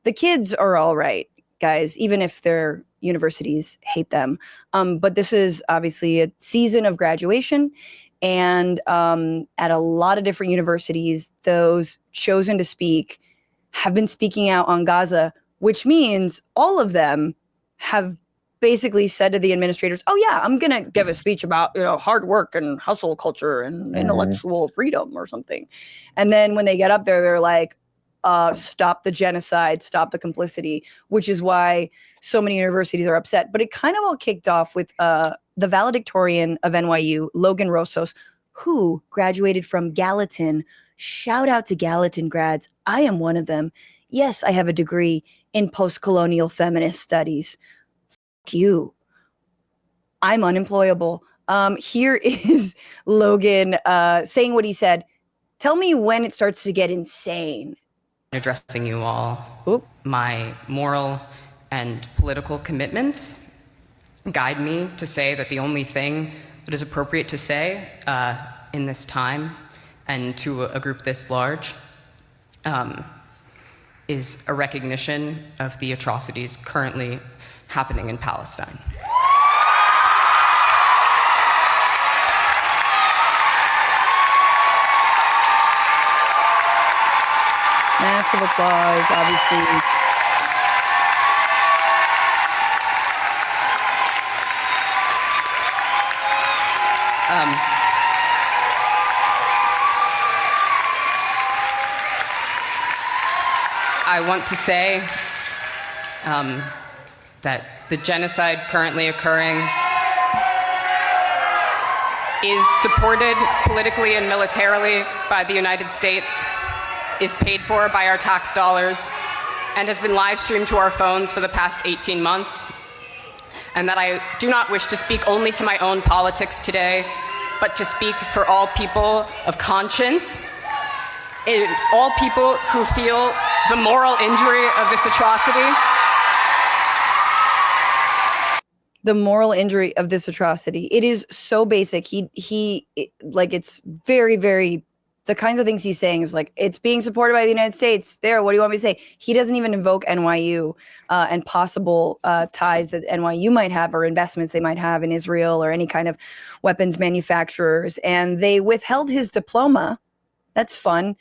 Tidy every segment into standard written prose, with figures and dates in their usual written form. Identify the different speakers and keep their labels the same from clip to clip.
Speaker 1: the kids are all right, guys, even if their universities hate them. But this is obviously a season of graduation. And at a lot of different universities, those chosen to speak have been speaking out on Gaza, which means all of them have basically said to the administrators, oh yeah, I'm going to give a speech about, hard work and hustle culture and intellectual freedom or something. And then when they get up there, they're like, stop the genocide, stop the complicity, which is why so many universities are upset. But it kind of all kicked off with the valedictorian of NYU, Logan Rozos, who graduated from Gallatin. Shout out to Gallatin grads. I am one of them. Yes, I have a degree in post-colonial feminist studies. Fuck you. I'm unemployable. Here is Logan saying what he said. Tell me when it starts to get insane.
Speaker 2: Addressing you all, my moral and political commitments guide me to say that the only thing that is appropriate to say in this time and to a group this large is a recognition of the atrocities currently happening in Palestine.
Speaker 1: Massive applause, obviously.
Speaker 2: I want to say that the genocide currently occurring is supported politically and militarily by the United States, is paid for by our tax dollars, and has been live streamed to our phones for the past 18 months. And that I do not wish to speak only to my own politics today, but to speak for all people of conscience, and all people who feel the moral injury of this atrocity.
Speaker 1: The moral injury of this atrocity. It is so basic. It's very, very, the kinds of things he's saying is like, it's being supported by the United States. There, what do you want me to say? He doesn't even invoke NYU and possible ties that NYU might have or investments they might have in Israel or any kind of weapons manufacturers. And they withheld his diploma. That's fun.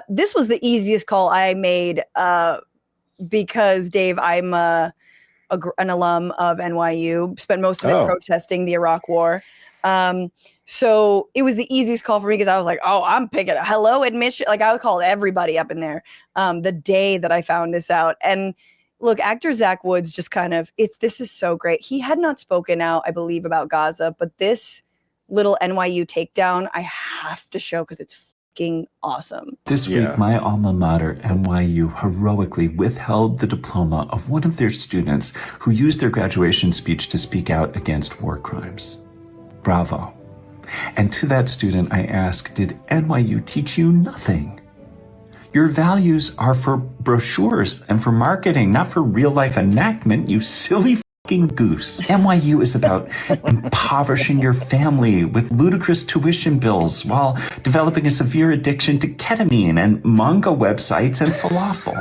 Speaker 1: This was the easiest call I made because, Dave, I'm an alum of NYU, spent most of it protesting the Iraq War. So it was the easiest call for me because I was like, oh, I'm picking it. Hello, admission. Like I would call everybody up in there the day that I found this out. And look, actor Zach Woods just kind of, this is so great. He had not spoken out, I believe, about Gaza, but this little NYU takedown, I have to show because it's awesome.
Speaker 3: This week, my alma mater, NYU, heroically withheld the diploma of one of their students who used their graduation speech to speak out against war crimes. Bravo. And to that student, I ask, did NYU teach you nothing? Your values are for brochures and for marketing, not for real-life enactment, you silly fucking goose. NYU is about impoverishing your family with ludicrous tuition bills while developing a severe addiction to ketamine and manga websites and falafel.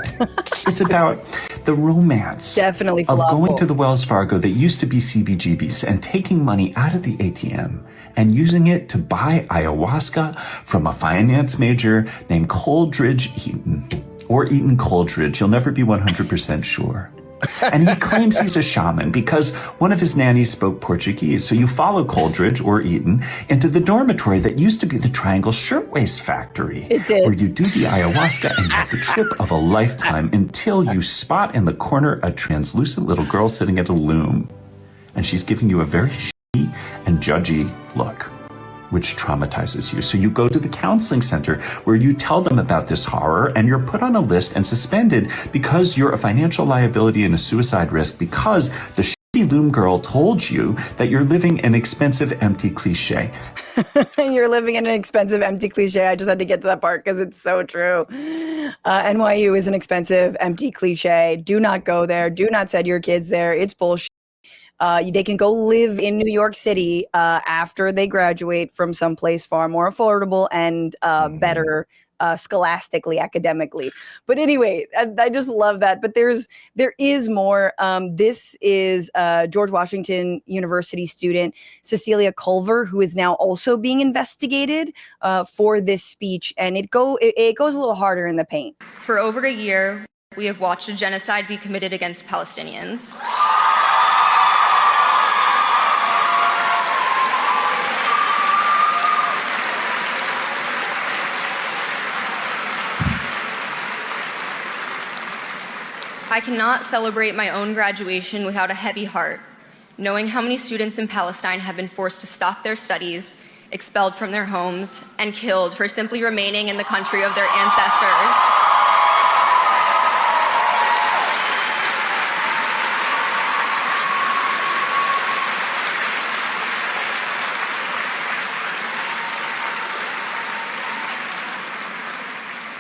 Speaker 3: It's about the romance of going to the Wells Fargo that used to be CBGB's and taking money out of the ATM and using it to buy ayahuasca from a finance major named Coleridge Eaton. Or Eaton Coleridge, you'll never be 100% sure. And he claims he's a shaman because one of his nannies spoke Portuguese. So you follow Coleridge or Eaton into the dormitory that used to be the Triangle Shirtwaist Factory.
Speaker 1: It did.
Speaker 3: Where you do the ayahuasca and get the trip of a lifetime until you spot in the corner a translucent little girl sitting at a loom. And she's giving you a very shitty and judgy look, which traumatizes you. So you go to the counseling center where you tell them about this horror and you're put on a list and suspended because you're a financial liability and a suicide risk because the shitty loom girl told you that you're living an expensive, empty cliche.
Speaker 1: You're living in an expensive, empty cliche. I just had to get to that part because it's so true. NYU is an expensive, empty cliche. Do not go there. Do not send your kids there. It's bullshit. They can go live in New York City after they graduate from someplace far more affordable and better scholastically, academically. But anyway, I just love that. But there is more. This is George Washington University student Cecilia Culver, who is now also being investigated for this speech, and it goes a little harder in the paint.
Speaker 4: For over a year, we have watched a genocide be committed against Palestinians. I cannot celebrate my own graduation without a heavy heart, knowing how many students in Palestine have been forced to stop their studies, expelled from their homes, and killed for simply remaining in the country of their ancestors.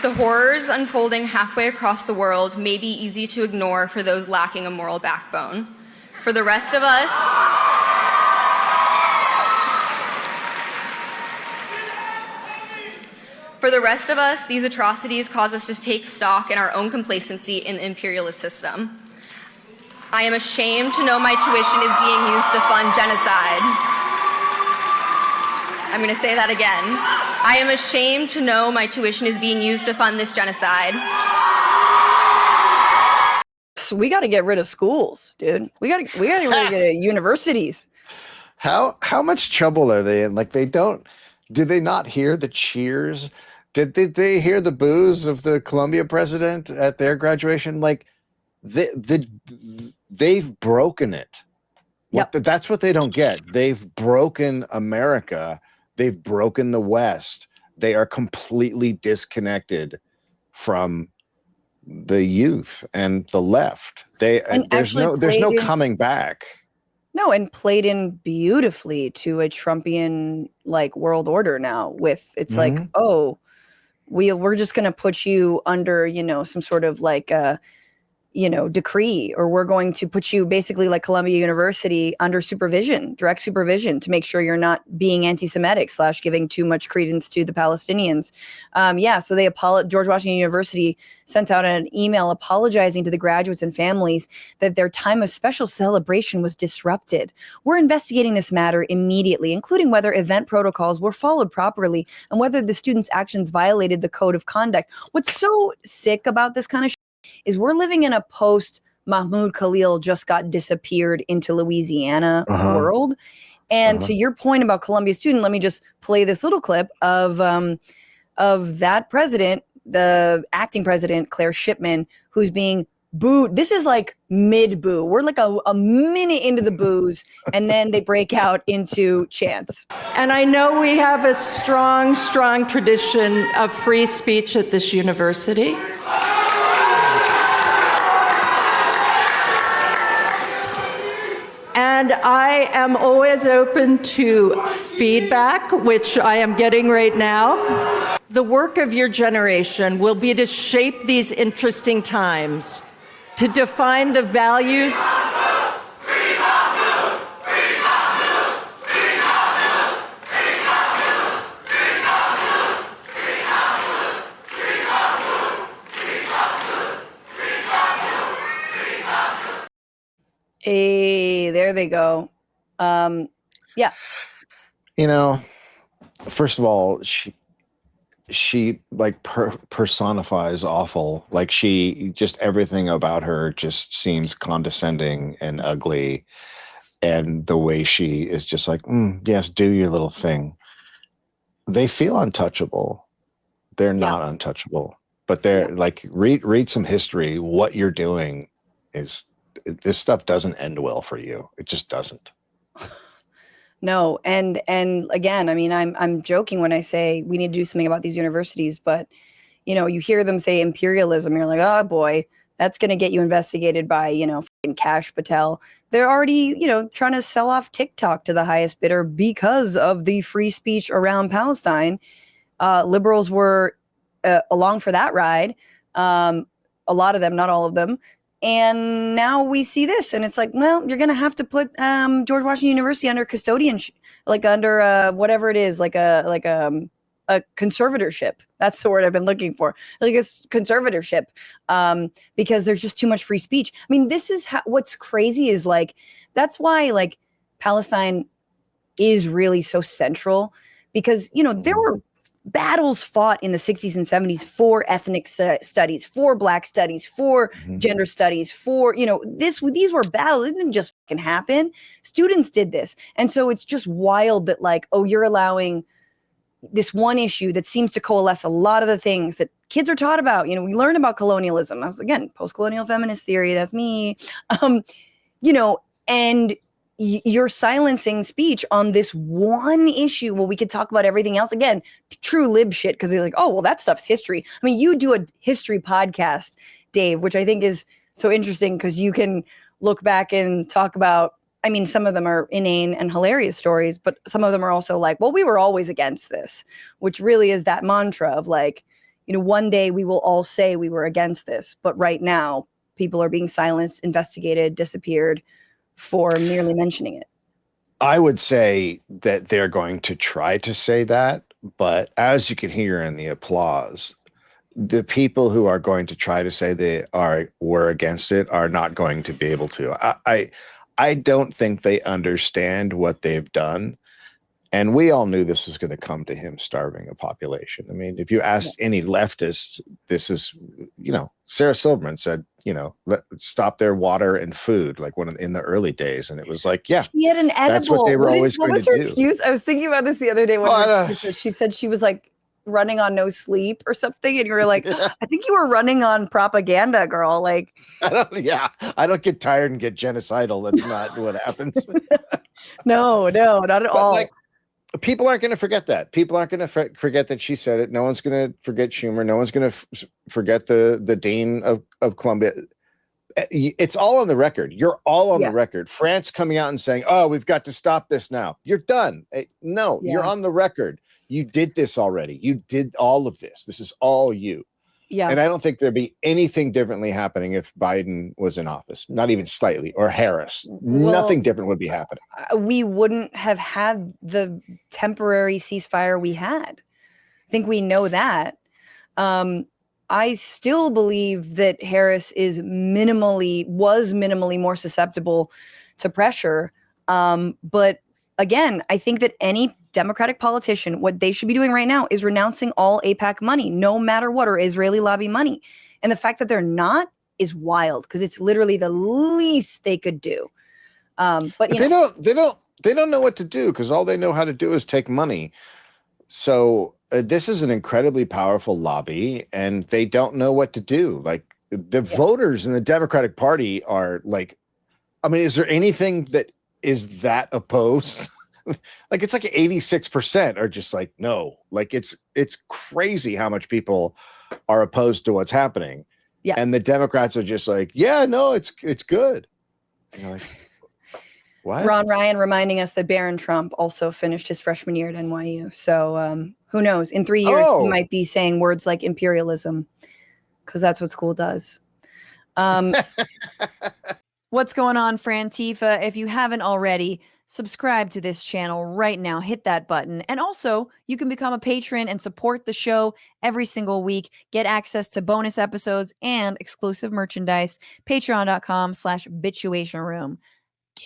Speaker 4: The horrors unfolding halfway across the world may be easy to ignore for those lacking a moral backbone. For the rest of us, these atrocities cause us to take stock in our own complacency in the imperialist system. I am ashamed to know my tuition is being used to fund genocide. I'm going to say that again. I am ashamed to know my tuition is being used to fund this genocide.
Speaker 1: So we got to get rid of schools, dude. We got to get rid of universities.
Speaker 5: How much trouble are they in? Like, did they not hear the cheers? Did they hear the boos of the Columbia president at their graduation? Like, they've broken it.
Speaker 1: Yep.
Speaker 5: That's what they don't get. They've broken America. They've broken the West. They are completely disconnected from the youth and the left. There's no coming back.
Speaker 1: No, and played in beautifully to a Trumpian like world order now. With it's like, oh, we're just going to put you under, some sort of like decree, or we're going to put you basically like Columbia University under supervision, direct supervision, to make sure you're not being anti-Semitic / giving too much credence to the Palestinians. So George Washington University sent out an email apologizing to the graduates and families that their time of special celebration was disrupted. We're investigating this matter immediately, including whether event protocols were followed properly and whether the students' actions violated the code of conduct. What's so sick about this kind of is we're living in a post Mahmoud Khalil just got disappeared into Louisiana world. And to your point about Columbia student, let me just play this little clip of that president, the acting president, Claire Shipman, who's being booed. This is like mid-boo. We're like a minute into the boos, and then they break out into chants.
Speaker 6: And I know we have a strong, strong tradition of free speech at this university. And I am always open to feedback, which I am getting right now. The work of your generation will be to shape these interesting times, to define the values.
Speaker 1: Hey, there they go. Yeah.
Speaker 5: First of all, she like personifies awful. Like, just everything about her just seems condescending and ugly. And the way she is just like, yes, do your little thing. They feel untouchable. They're not untouchable, but they're like, read some history. What you're doing is, this stuff doesn't end well for you. It just doesn't.
Speaker 1: No. And again, I mean, I'm joking when I say we need to do something about these universities, but you hear them say imperialism. You're like, oh boy, that's going to get you investigated by, Kash Patel. They're already, trying to sell off TikTok to the highest bidder because of the free speech around Palestine. Liberals were along for that ride. A lot of them, not all of them. And now we see this, and it's like, well, you're going to have to put George Washington University under custodianship, like under whatever it is, like a a conservatorship. That's the word I've been looking for. Like a conservatorship, because there's just too much free speech. I mean, this is what's crazy is like, that's why like Palestine is really so central, because, you know, there were battles fought in the 60s and 70s for ethnic studies, for Black studies, for gender studies, for, you know, these were battles. It didn't just fucking happen. Students did this. And so it's just wild that like, oh, you're allowing this one issue that seems to coalesce a lot of the things that kids are taught about. You know, we learn about colonialism. That's, again, post-colonial feminist theory. That's me. You know, and you're silencing speech on this one issue. Well, we could talk about everything else. Again, true lib shit, because they're like, oh, well, that stuff's history. I mean, you do a history podcast, Dave, which I think is so interesting because you can look back and talk about, I mean, some of them are inane and hilarious stories, but some of them are also like, well, we were always against this, which really is that mantra of like, you know, one day we will all say we were against this, but right now people are being silenced, investigated, disappeared for merely mentioning it.
Speaker 5: I would say that they're going to try to say that, but as you can hear in the applause, the people who are going to try to say were against it are not going to be able to. I don't think they understand what they've done. And we all knew this was going to come to him starving a population. I mean, if you asked any leftists, this is, you know, Sarah Silverman said, you know, stop their water and food, like in the early days. And it was like, yeah,
Speaker 1: she had an edible.
Speaker 5: That's what they were always going to do.
Speaker 1: What was her excuse? I was thinking about this the other day. She said she was like running on no sleep or something. And you were like, I think you were running on propaganda, girl. Like,
Speaker 5: I don't get tired and get genocidal. That's not what happens.
Speaker 1: No, not at all.
Speaker 5: Like, people aren't going to forget that. People aren't going to forget that she said it. No one's going to forget Schumer. No one's going to forget the Dean of Columbia. It's all on the record. You're all on the record. France coming out and saying, oh, we've got to stop this now. You're done. No, you're on the record. You did this already. You did all of this. This is all you. Yeah. And I don't think there'd be anything differently happening if Biden was in office, not even slightly, or Harris. Nothing different would be happening.
Speaker 1: We wouldn't have had the temporary ceasefire we had. I think we know that. I still believe that Harris was minimally more susceptible to pressure. But again, I think that any Democratic politician, what they should be doing right now is renouncing all AIPAC money, no matter what, or Israeli lobby money. And the fact that they're not is wild, because it's literally the least they could do. But they
Speaker 5: don't know what to do, because all they know how to do is take money. So this is an incredibly powerful lobby, and they don't know what to do. Like the voters in the Democratic Party are like, I mean, is there anything that is that opposed? Like it's like 86% are just like, no, like it's crazy how much people are opposed to what's happening. Yeah. And the Democrats are just like, yeah, no, it's good. And you're like, what?
Speaker 1: Ron Ryan reminding us that Barron Trump also finished his freshman year at NYU. So who knows? In 3 years, he might be saying words like imperialism, because that's what school does. What's going on, Frantifa? If you haven't already, subscribe to this channel right now. Hit that button. And also, you can become a patron and support the show every single week. Get access to bonus episodes and exclusive merchandise. Patreon.com/bitchuation room. Do